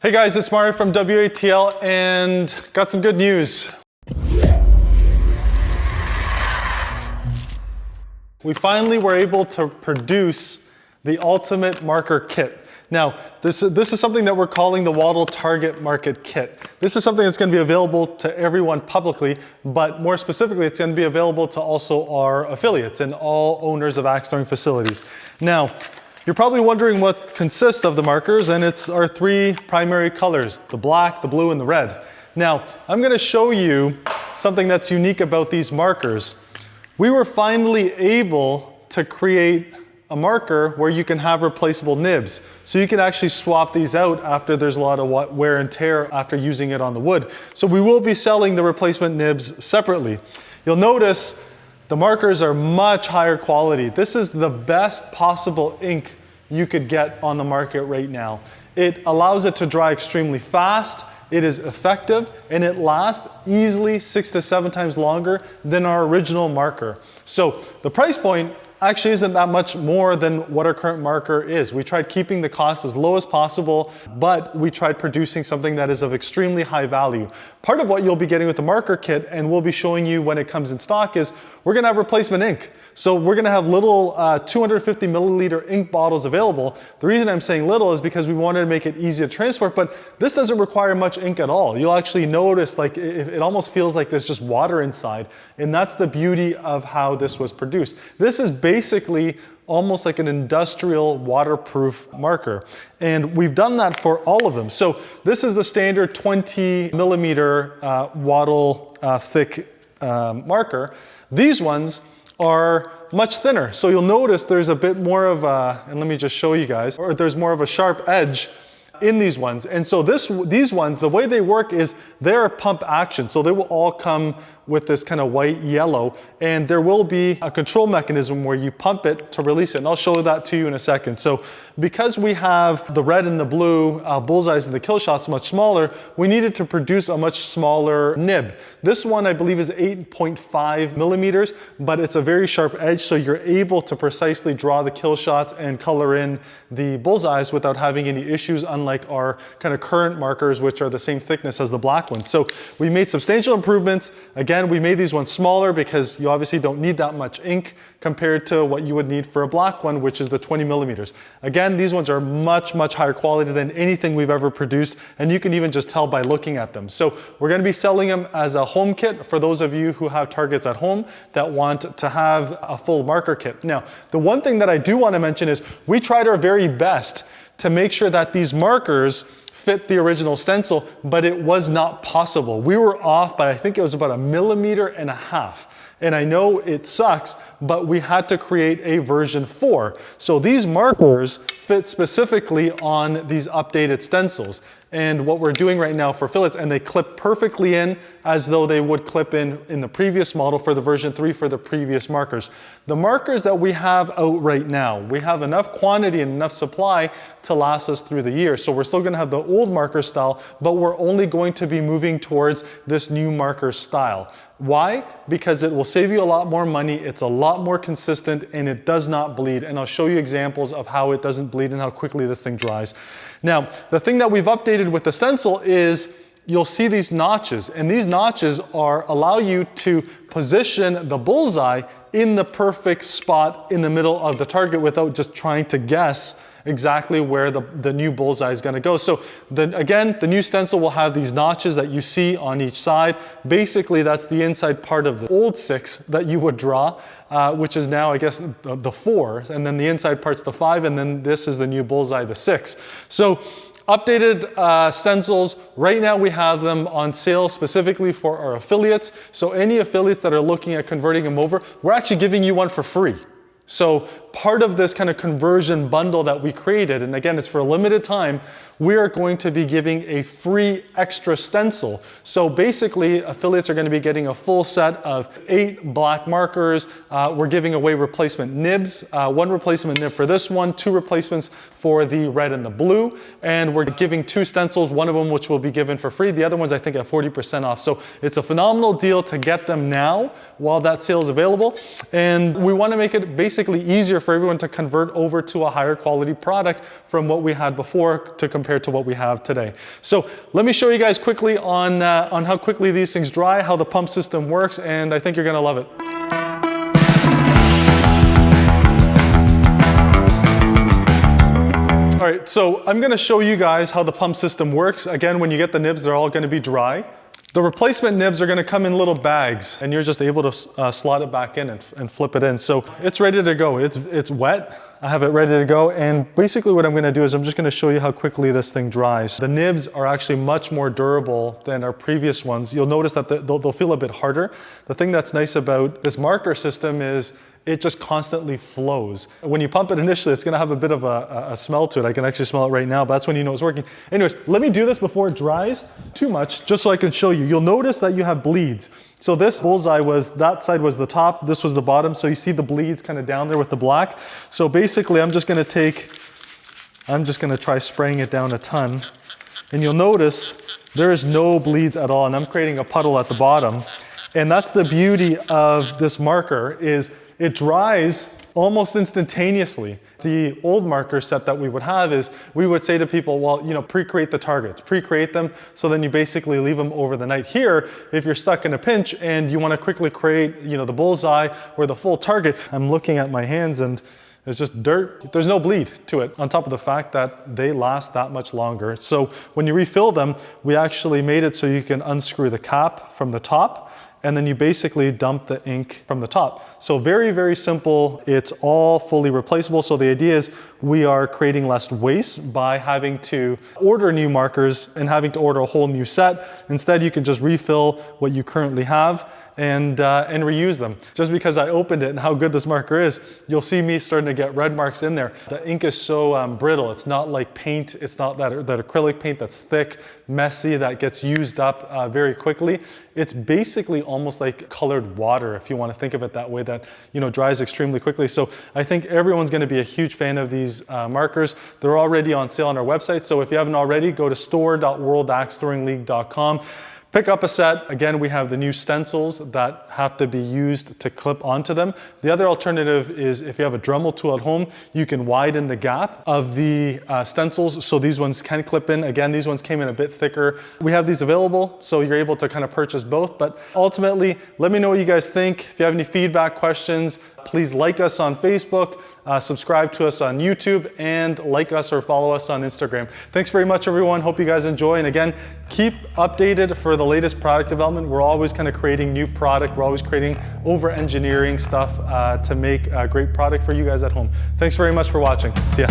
Hey guys, it's Mario from WATL and got some good news. We finally were able to produce the ultimate marker kit. Now, this is something that we're calling the WATL Target Market Kit. This is something that's going to be available to everyone publicly, but more specifically, it's going to be available to also our affiliates and all owners of axe throwing facilities. Now, you're probably wondering what consists of the markers, and it's our three primary colors, the black, the blue, and the red. Now, I'm going to show you something that's unique about these markers. We were finally able to create a marker where you can have replaceable nibs. So you can actually swap these out after there's a lot of wear and tear after using it on the wood. So we will be selling the replacement nibs separately. You'll notice the markers are much higher quality. This is the best possible ink you could get on the market right now. It allows it to dry extremely fast, it is effective, and it lasts easily 6 to 7 times longer than our original marker. So the price point actually isn't that much more than what our current marker is. We tried keeping the cost as low as possible, but we tried producing something that is of extremely high value. Part of what you'll be getting with the marker kit, and we'll be showing you when it comes in stock, is we're gonna have replacement ink. So we're gonna have little 250 milliliter ink bottles available. The reason I'm saying little is because we wanted to make it easy to transport, but this doesn't require much ink at all. You'll actually notice like it almost feels like there's just water inside, and that's the beauty of how this was produced. This is basically almost like an industrial waterproof marker. And we've done that for all of them. So this is the standard 20 millimeter WATL thick marker. These ones are much thinner. So you'll notice there's a bit more of a, and let me just show you guys, or there's more of a sharp edge in these ones. And so these ones, the way they work is they're pump action. So they will all come with this kind of white yellow, and there will be a control mechanism where you pump it to release it. And I'll show that to you in a second. So because we have the red and the blue bullseyes and the kill shots much smaller, we needed to produce a much smaller nib. This one I believe is 8.5 millimeters, but it's a very sharp edge, so you're able to precisely draw the kill shots and color in the bullseyes without having any issues, unlike our kind of current markers, which are the same thickness as the black ones. So we made substantial improvements. Again, we made these ones smaller because you obviously don't need that much ink compared to what you would need for a black one, which is the 20 millimeters. Again, these ones are much, much higher quality than anything we've ever produced, and you can even just tell by looking at them. So we're gonna be selling them as a home kit for those of you who have targets at home that want to have a full marker kit. Now, the one thing that I do wanna mention is we tried our very best to make sure that these markers fit the original stencil, but it was not possible. We were off by, I think it was about 1.5 millimeters. And I know it sucks, but we had to create a version 4. So these markers fit specifically on these updated stencils. And what we're doing right now for fillets, and they clip perfectly in as though they would clip in the previous model for the version 3 for the previous markers. The markers that we have out right now, we have enough quantity and enough supply to last us through the year. So we're still gonna have the old marker style, but we're only going to be moving towards this new marker style. Why? Because it will save you a lot more money, it's a lot more consistent, and it does not bleed. And I'll show you examples of how it doesn't bleed and how quickly this thing dries. Now, the thing that we've updated with the stencil is you'll see these notches, and these notches allow you to position the bullseye in the perfect spot in the middle of the target without just trying to guess exactly where the new bullseye is going to go. So again, the new stencil will have these notches that you see on each side. Basically, that's the inside part of the old 6 that you would draw, which is now, I guess, the 4, and then the inside part's the 5, and then this is the new bullseye, the 6. So updated stencils, right now we have them on sale specifically for our affiliates. So any affiliates that are looking at converting them over, we're actually giving you one for free. So part of this kind of conversion bundle that we created, and again, it's for a limited time, we are going to be giving a free extra stencil. So basically, affiliates are going to be getting a full set of 8 black markers. We're giving away replacement nibs, 1 replacement nib for this one, 2 replacements for the red and the blue, and we're giving 2 stencils, one of them which will be given for free, the other one's I think at 40% off. So it's a phenomenal deal to get them now while that sale is available, and we want to make it basically easier easier for everyone to convert over to a higher quality product from what we had before to compare to what we have today. So let me show you guys quickly on how quickly these things dry, how the pump system works, and I think you're gonna love it. All right, so I'm gonna show you guys how the pump system works. Again, when you get the nibs, they're all gonna be dry. The replacement nibs are gonna come in little bags, and you're just able to slot it back in and flip it in. So it's ready to go. It's wet. I have it ready to go, and basically what I'm gonna do is I'm just gonna show you how quickly this thing dries. The nibs are actually much more durable than our previous ones. You'll notice that they'll feel a bit harder. The thing that's nice about this marker system is it just constantly flows. When you pump it initially, it's gonna have a bit of a smell to it. I can actually smell it right now, but that's when you know it's working. Anyways, let me do this before it dries too much, just so I can show you. You'll notice that you have bleeds. So this bullseye that side was the top, this was the bottom, so you see the bleeds kind of down there with the black. So basically, I'm just gonna try spraying it down a ton, and you'll notice there is no bleeds at all, and I'm creating a puddle at the bottom. And that's the beauty of this marker, is it dries almost instantaneously. The old marker set that we would have is, we would say to people, well, you know, pre-create the targets, pre-create them, so then you basically leave them over the night. Here, if you're stuck in a pinch and you want to quickly create, you know, the bullseye or the full target, I'm looking at my hands and it's just dirt. There's no bleed to it, on top of the fact that they last that much longer. So when you refill them, we actually made it so you can unscrew the cap from the top, and then you basically dump the ink from the top. So very, very simple. It's all fully replaceable. So the idea is we are creating less waste by having to order new markers and having to order a whole new set. Instead, you can just refill what you currently have and reuse them. Just because I opened it and how good this marker is, you'll see me starting to get red marks in there. The ink is so brittle. It's not like paint. It's not that acrylic paint that's thick, messy, that gets used up very quickly. It's basically almost like colored water, if you want to think of it that way, that, you know, dries extremely quickly. So I think everyone's going to be a huge fan of these markers. They're already on sale on our website. So if you haven't already, go to store.worldaxethrowingleague.com. Pick up a set. Again, we have the new stencils that have to be used to clip onto them. The other alternative is, if you have a Dremel tool at home, you can widen the gap of the stencils so these ones can clip in. Again, these ones came in a bit thicker. We have these available, so you're able to kind of purchase both. But ultimately, let me know what you guys think. If you have any feedback, questions, please like us on Facebook, subscribe to us on YouTube, and like us or follow us on Instagram. Thanks very much, everyone. Hope you guys enjoy. And again, keep updated for the latest product development. We're always kind of creating new product. We're always creating over-engineering stuff to make a great product for you guys at home. Thanks very much for watching. See ya.